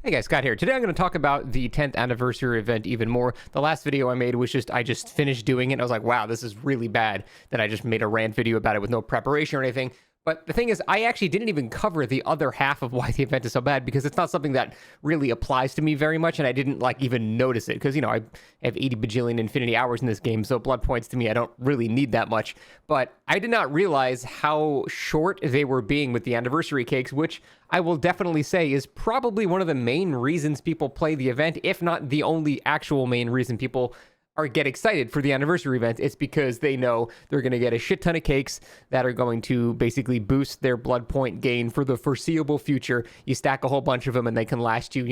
Hey guys, Scott here. Today I'm going to talk about the 10th anniversary event even more. The last video I made was I just finished doing it. And I was like, wow, this is really bad that I just made a rant video about it with no preparation or anything. But the thing is, I actually didn't even cover the other half of why the event is so bad because it's not something that really applies to me very much, and I didn't even notice it because, I have 80 bajillion infinity hours in this game, so blood points to me, I don't really need that much. But I did not realize how short they were being with the anniversary cakes, which I will definitely say is probably one of the main reasons people play the event, if not the only actual main reason people get excited for the anniversary event. It's because they know they're going to get a shit ton of cakes that are going to basically boost their blood point gain for the foreseeable future. You stack a whole bunch of them and they can last you,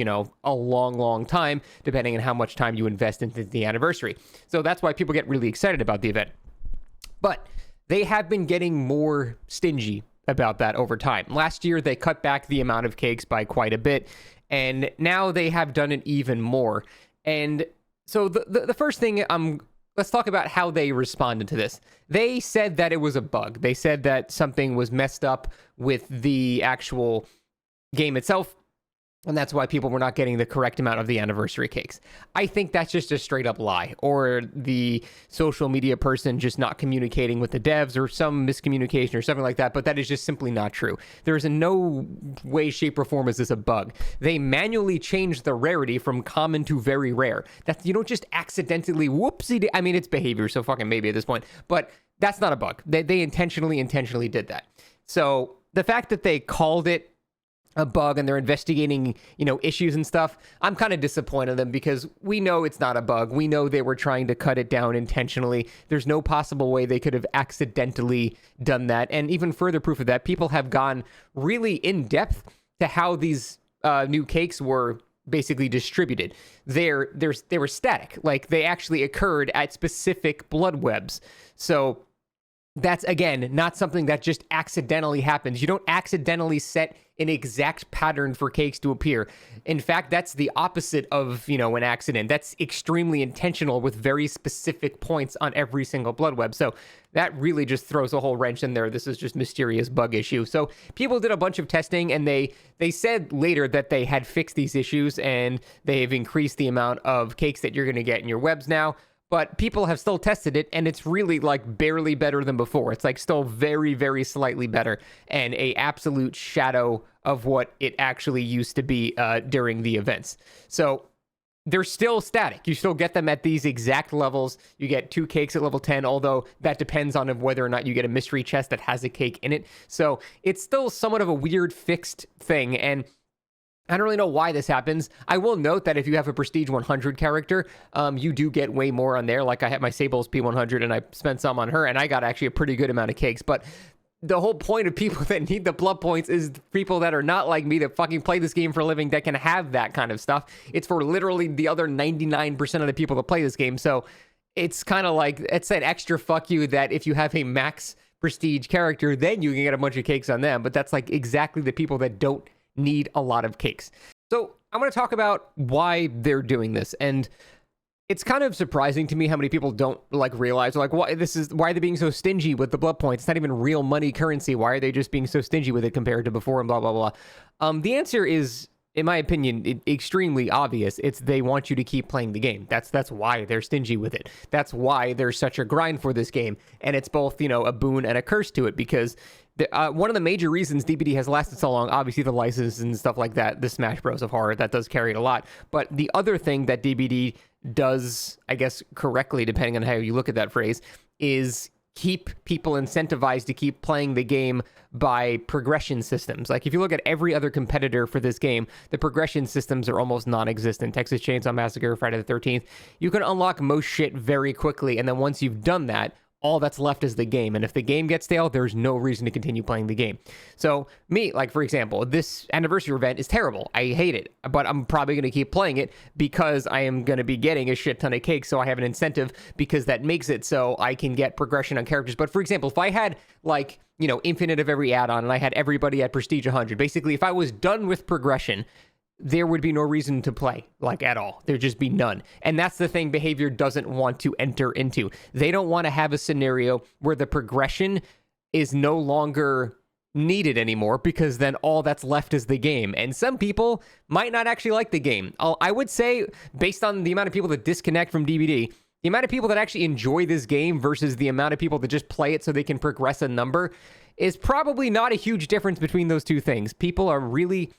a long time, depending on how much time you invest into the anniversary. So that's why people get really excited about the event. But they have been getting more stingy about that over time. Last year, they cut back the amount of cakes by quite a bit, and now they have done it even more. And so the first thing, let's talk about how they responded to this. They said that it was a bug. They said that something was messed up with the actual game itself, and that's why people were not getting the correct amount of the anniversary cakes. I think that's just a straight up lie, or the social media person just not communicating with the devs, or some miscommunication or something like that, but that is just simply not true. There is in no way, shape, or form is this a bug. They manually changed the rarity from common to very rare. You don't just accidentally, whoopsie, I mean, it's behavior, so fucking maybe at this point, but that's not a bug. They intentionally did that. So the fact that they called it a bug and they're investigating, issues and stuff, I'm kind of disappointed in them because we know it's not a bug. We know they were trying to cut it down intentionally. There's no possible way they could have accidentally done that. And even further proof of that, people have gone really in depth to how these new cakes were basically distributed. They were static. Like, they actually occurred at specific blood webs. So that's, again, not something that just accidentally happens. You don't accidentally set an exact pattern for cakes to appear. In fact, that's the opposite of, an accident. That's extremely intentional with very specific points on every single blood web. So that really just throws a whole wrench in there. This is just mysterious bug issue. So people did a bunch of testing, and they said later that they had fixed these issues and they've increased the amount of cakes that you're going to get in your webs now. But people have still tested it, and it's really barely better than before. It's still very, very slightly better, and a absolute shadow of what it actually used to be during the events. So they're still static. You still get them at these exact levels. You get 2 cakes at level 10, although that depends on whether or not you get a mystery chest that has a cake in it. So it's still somewhat of a weird fixed thing, and I don't really know why this happens. I will note that if you have a Prestige 100 character, you do get way more on there. Like, I had my Sable's P100, and I spent some on her, and I got actually a pretty good amount of cakes. But the whole point of people that need the blood points is people that are not like me, that fucking play this game for a living, that can have that kind of stuff. It's for literally the other 99% of the people that play this game. So it's kind of like, it's an extra fuck you that if you have a max Prestige character, then you can get a bunch of cakes on them. But that's exactly the people that don't need a lot of cakes. So I'm going to talk about why they're doing this, and it's kind of surprising to me how many people don't realize why are they being so stingy with the blood points? It's not even real money currency. Why are they just being so stingy with it compared to before, and blah blah blah. The answer is, in my opinion, extremely obvious. It's they want you to keep playing the game. That's why they're stingy with it. That's why there's such a grind for this game, and it's both a boon and a curse to it, because one of the major reasons DBD has lasted so long, obviously the license and stuff like that, the Smash Bros of horror, that does carry it a lot. But the other thing that DBD does, I guess, correctly, depending on how you look at that phrase, is keep people incentivized to keep playing the game by progression systems. Like, if you look at every other competitor for this game, the progression systems are almost non-existent. Texas Chainsaw Massacre, Friday the 13th, you can unlock most shit very quickly, and then once you've done that, all that's left is the game. And if the game gets stale, there's no reason to continue playing the game. So me, for example, this anniversary event is terrible. I hate it, but I'm probably going to keep playing it because I am going to be getting a shit ton of cakes. So I have an incentive, because that makes it so I can get progression on characters. But for example, if I had infinite of every add-on and I had everybody at Prestige 100, basically if I was done with progression, there would be no reason to play, at all. There'd just be none. And that's the thing behavior doesn't want to enter into. They don't want to have a scenario where the progression is no longer need it anymore, because then all that's left is the game. And some people might not actually like the game. I would say, based on the amount of people that disconnect from DBD, the amount of people that actually enjoy this game versus the amount of people that just play it so they can progress a number is probably not a huge difference between those two things. People are really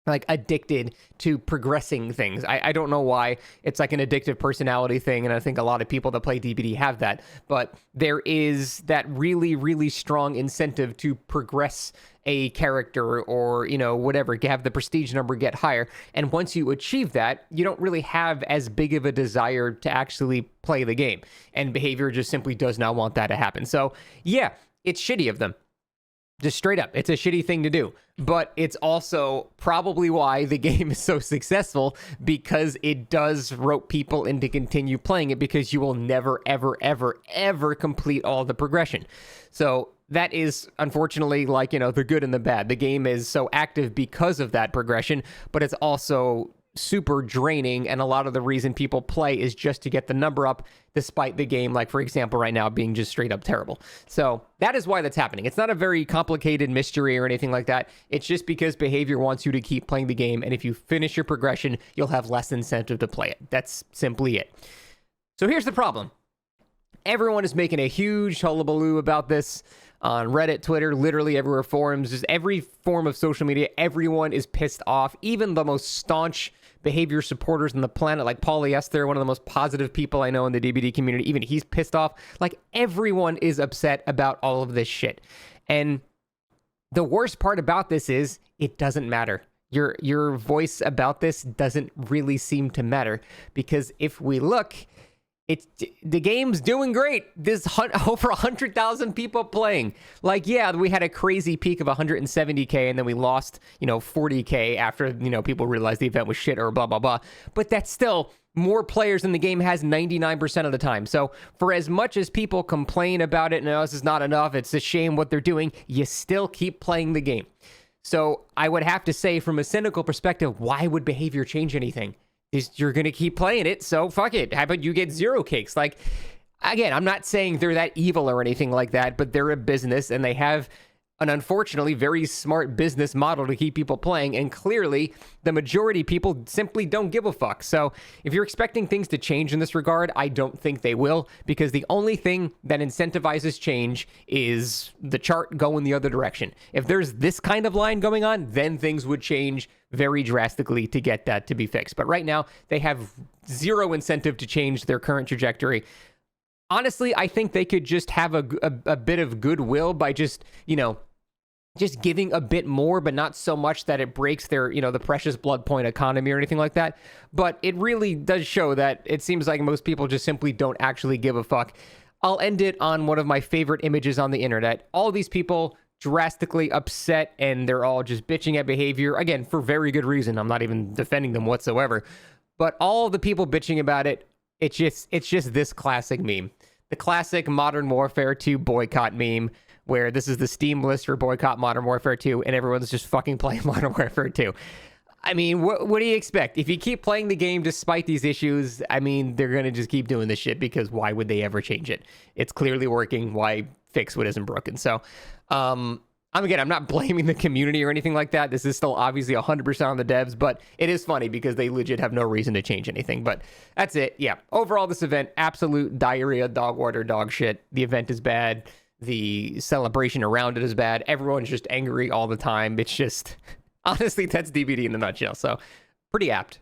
like addicted to progressing things. I don't know why. It's like an addictive personality thing, and I think a lot of people that play DBD have that, but there is that really, really strong incentive to progress a character, or, you know, whatever, have the prestige number get higher. And once you achieve that, you don't really have as big of a desire to actually play the game, and behavior just simply does not want that to happen. So yeah, it's shitty of them. Just straight up, it's a shitty thing to do. But it's also probably why the game is so successful, because it does rope people in to continue playing it, because you will never, ever, ever, ever complete all the progression. So that is, unfortunately, like, you know, the good and the bad. The game is so active because of that progression, but it's also super draining, and a lot of the reason people play is just to get the number up, despite the game, like for example right now, being just straight up terrible. So that is why that's happening. It's not a very complicated mystery or anything like that. It's just because behavior wants you to keep playing the game, and if you finish your progression, you'll have less incentive to play it. That's simply it. So here's the problem. Everyone is making a huge hullabaloo about this on Reddit, Twitter, literally everywhere, forums, just every form of social media. Everyone is pissed off. Even the most staunch behavior supporters on the planet, like Polyester, one of the most positive people I know in the DBD community, even he's pissed off. Like, everyone is upset about all of this shit. And the worst part about this is it doesn't matter. Your voice about this doesn't really seem to matter, because if we look, the game's doing great. There's over 100,000 people playing. Like, yeah, we had a crazy peak of 170K, and then we lost, 40K after, people realized the event was shit or blah, blah, blah. But that's still more players than the game has 99% of the time. So for as much as people complain about it, no, this is not enough, it's a shame what they're doing, you still keep playing the game. So I would have to say, from a cynical perspective, why would behavior change anything? You're going to keep playing it, so fuck it. How about you get 0 cakes? Like, again, I'm not saying they're that evil or anything like that, but they're a business, and they have an unfortunately very smart business model to keep people playing, and clearly the majority of people simply don't give a fuck. So if you're expecting things to change in this regard, I don't think they will, because the only thing that incentivizes change is the chart going the other direction. If there's this kind of line going on, then things would change very drastically to get that to be fixed. But right now, they have zero incentive to change their current trajectory. Honestly, I think they could just have a bit of goodwill by just giving a bit more, but not so much that it breaks their, the precious blood point economy or anything like that. But it really does show that it seems like most people just simply don't actually give a fuck. I'll end it on one of my favorite images on the internet. All these people drastically upset, and they're all just bitching at behavior, again, for very good reason. I'm not even defending them whatsoever. But all the people bitching about it, it's just this classic meme. The classic Modern Warfare 2 boycott meme, where this is the Steam list for boycott Modern Warfare 2, and everyone's just fucking playing Modern Warfare 2. I mean, what do you expect? If you keep playing the game despite these issues, I mean, they're going to just keep doing this shit, because why would they ever change it? It's clearly working. Why fix what isn't broken? So, I'm not blaming the community or anything like that. This is still obviously 100% on the devs, but it is funny because they legit have no reason to change anything. But that's it. Yeah. Overall, this event, absolute diarrhea, dog water, dog shit. The event is bad. The celebration around it is bad. Everyone's just angry all the time. It's just, honestly, that's DBD in a nutshell. So pretty apt.